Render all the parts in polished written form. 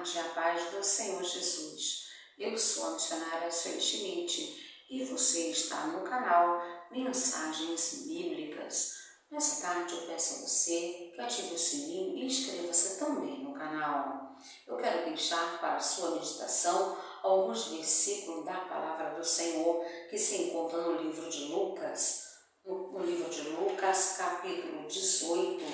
tarde, a paz do Senhor Jesus. Eu sou a missionária Sueli Schmidt e você está no canal Mensagens Bíblicas. Nessa tarde eu peço a você que ative o sininho e inscreva-se também no canal. Eu quero deixar para a sua meditação alguns versículos da Palavra do Senhor que se encontram no livro de Lucas. No livro de Lucas, capítulo 18,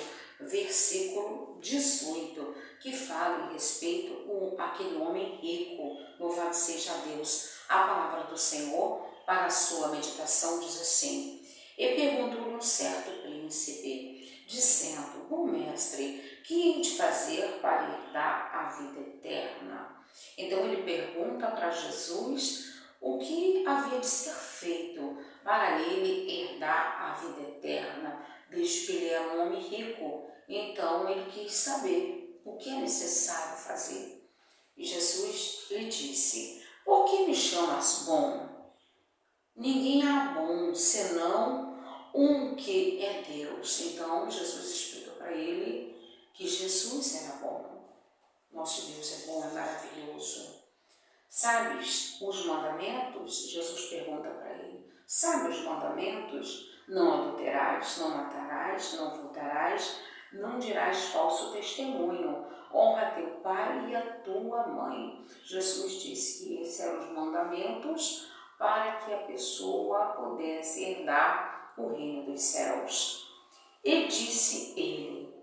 versículo 18, que fala em respeito àquele homem rico. Louvado seja Deus. A palavra do Senhor para a sua meditação diz assim: E perguntou-lhe um certo príncipe, dizendo: Bom mestre, que hei de fazer para herdar a vida eterna? Então ele pergunta para Jesus o que havia de ser feito para ele herdar a vida eterna, desde que ele era um homem rico. Então ele quis saber o que é necessário fazer. E Jesus lhe disse: Por que me chamas bom? Ninguém há bom, senão um que é Deus. Então Jesus explica para ele que Jesus era bom. Nosso Deus é bom, é maravilhoso. Sabes os mandamentos? Jesus pergunta para ele. Sabe os mandamentos? Não adulterarás, não matarás, não furtarás, não dirás falso testemunho, honra teu pai e a tua mãe. Jesus disse que esses eram os mandamentos para que a pessoa pudesse herdar o reino dos céus. E disse ele: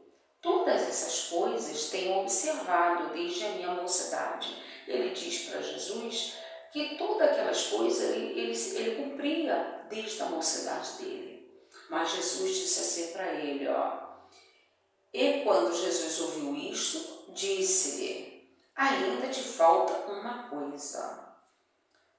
Todas essas coisas tenho observado desde a minha mocidade. Ele diz para Jesus que todas aquelas coisas ele cumpria desde a mocidade dele. Mas Jesus disse assim para ele, E quando Jesus ouviu isto, disse-lhe: Ainda te falta uma coisa.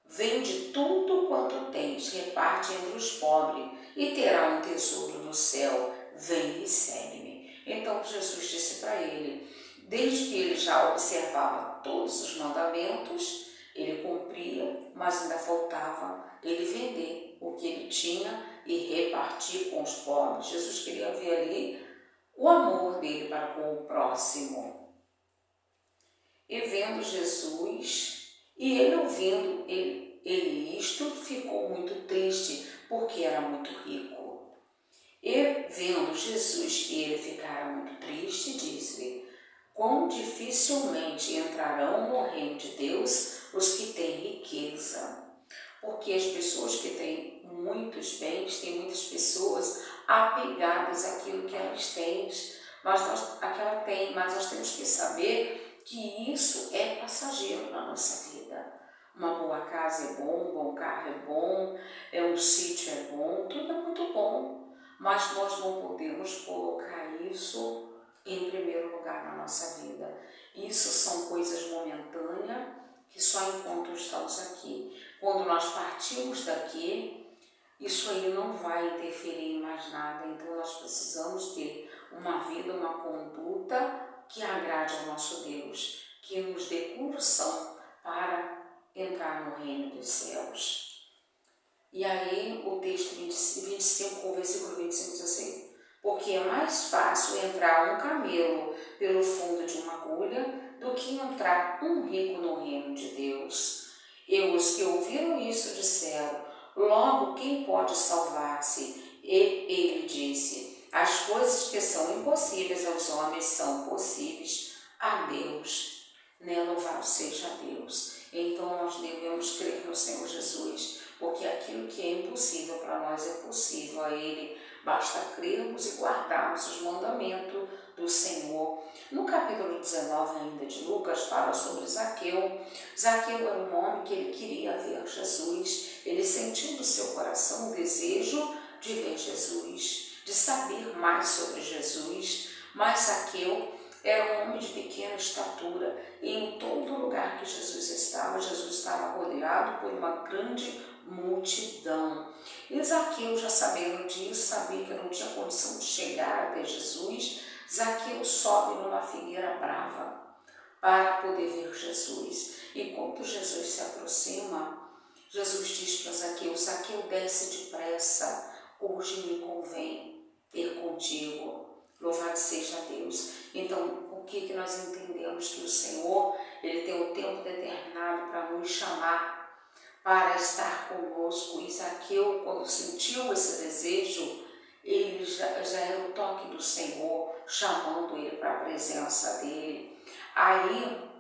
Vende tudo quanto tens, reparte entre os pobres, e terá um tesouro no céu. Vem e segue-me. Então Jesus disse para ele, desde que ele já observava todos os mandamentos, ele cumpria, mas ainda faltava ele vender o que ele tinha e repartir com os pobres. Jesus queria ver ali o amor dele para com o próximo. E vendo Jesus, e ele ouvindo ele isto, ficou muito triste, porque era muito rico. E vendo Jesus que ele ficara muito triste, disse-lhe: Quão dificilmente entrarão no reino de Deus os que têm riqueza. Porque as pessoas que têm muitos bens, tem muitas pessoas apegadas àquilo que elas têm, mas nós temos que saber que isso é passageiro na nossa vida. Uma boa casa é bom, um bom carro é bom, um sítio é bom, tudo é muito bom, mas nós não podemos colocar isso em primeiro lugar na nossa vida. Isso são coisas momentâneas que só enquanto estamos aqui. Quando nós partimos daqui, isso aí não vai interferir em mais nada. Então nós precisamos ter uma vida, uma conduta que agrade ao nosso Deus, que nos dê condução para entrar no reino dos céus. E aí o texto 25, o versículo 25 diz assim: Porque é mais fácil entrar um camelo pelo fundo de uma agulha do que entrar um rico no reino de Deus. E os que ouviram isso disseram: Logo, quem pode salvar-se? E ele disse: As coisas que são impossíveis aos homens são possíveis a Deus. Louvado seja Deus. Então nós devemos crer no Senhor Jesus, porque aquilo que é impossível para nós é possível a Ele. Basta crermos e guardarmos os mandamentos do Senhor. No capítulo 19 ainda de Lucas, fala sobre Zaqueu. Zaqueu era um homem que ele queria ver Jesus. Ele sentiu no seu coração o desejo de ver Jesus, de saber mais sobre Jesus. Mas Zaqueu era um homem de pequena estatura e em todo lugar que Jesus estava rodeado por uma grande multidão. E Zaqueu, já sabendo disso, sabia que não tinha condição de chegar até Jesus. Zaqueu sobe numa figueira brava para poder ver Jesus. Enquanto Jesus se aproxima, Jesus diz para Zaqueu: Zaqueu, desce depressa, hoje me convém ter contigo. Louvado seja Deus. Então, que nós entendemos que o Senhor, Ele tem um tempo determinado para nos chamar, para estar conosco. E Zaqueu, quando sentiu esse desejo, ele já era o toque do Senhor, chamando ele para a presença dele. Aí,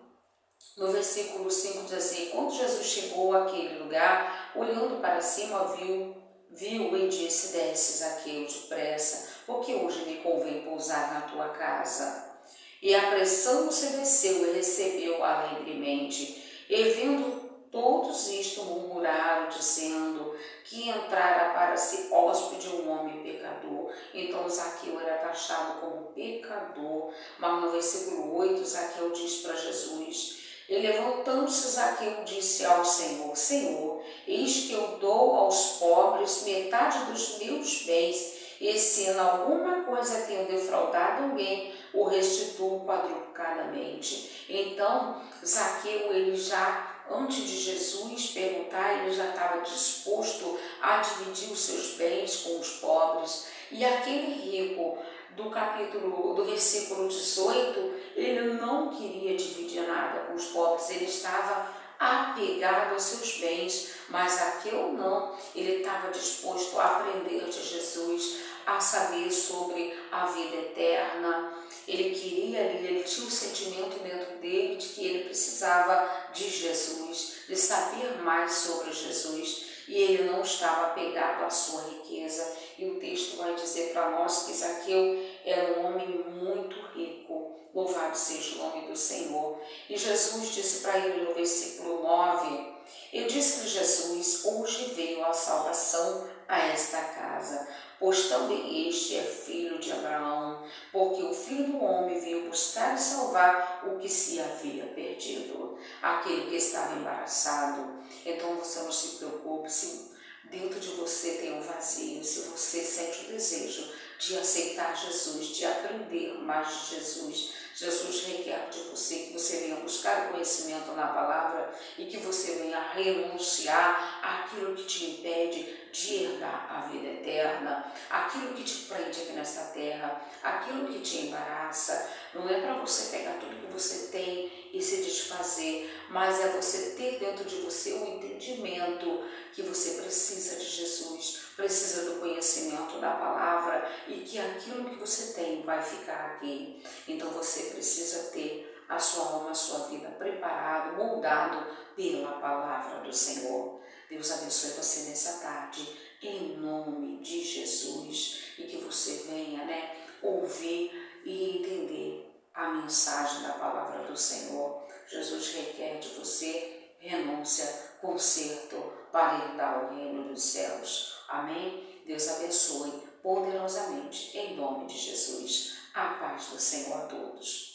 no versículo 5 diz assim: quando Jesus chegou àquele lugar, olhando para cima, viu e disse: desce, Zaqueu, depressa, porque hoje me convém pousar na tua casa. E apressando-se desceu e recebeu alegremente. E vendo todos isto, murmuraram, dizendo que entrara para si hóspede um homem pecador. Então Zaqueu era taxado como pecador. Mas no versículo 8, Zaqueu diz para Jesus, e levantando-se Zaqueu disse ao Senhor: Senhor, eis que eu dou aos pobres metade dos meus bens, e se em alguma coisa tenho defraudado alguém, o restituo quadruplicadamente. Então Zaqueu, ele já, antes de Jesus perguntar, ele já estava disposto a dividir os seus bens com os pobres. E aquele rico do versículo 18, ele não queria dividir nada com os pobres, ele estava apegado aos seus bens. Mas Zaqueu não, ele estava disposto a aprender de Jesus, a saber sobre a vida eterna. Ele queria ali, ele tinha um sentimento dentro dele de que ele precisava de Jesus, de saber mais sobre Jesus, e ele não estava apegado à sua riqueza. E o texto vai dizer para nós que Zaqueu era um homem muito rico. Louvado seja o nome do Senhor. E Jesus disse para ele no versículo 9, eu disse-lhe Jesus, hoje veio a salvação a esta casa, pois também este é filho de Abraão, porque o Filho do Homem veio buscar e salvar o que se havia perdido, aquele que estava embaraçado. Então você não se preocupe se dentro de você tem um vazio, se você sente o desejo de aceitar Jesus, de aprender mais de Jesus. Jesus requer de você que você venha buscar o conhecimento na palavra e que você venha renunciar àquilo que te impede de herdar a vida eterna, aquilo que te prende aqui nesta terra, aquilo que te embaraça. Não é para você pegar tudo que você tem e se desfazer, mas é você ter dentro de você um entendimento que você precisa de Jesus, precisa do conhecimento da palavra e que aquilo que você tem vai ficar aqui. Então você precisa ter a sua alma, a sua vida preparado, moldado pela palavra do Senhor. Deus abençoe você nessa tarde, em nome de Jesus, e que você venha, ouvir e entender a mensagem da palavra do Senhor. Jesus requer de você renúncia, conserto para herdar o reino dos céus. Amém? Deus abençoe poderosamente, em nome de Jesus. A paz do Senhor a todos.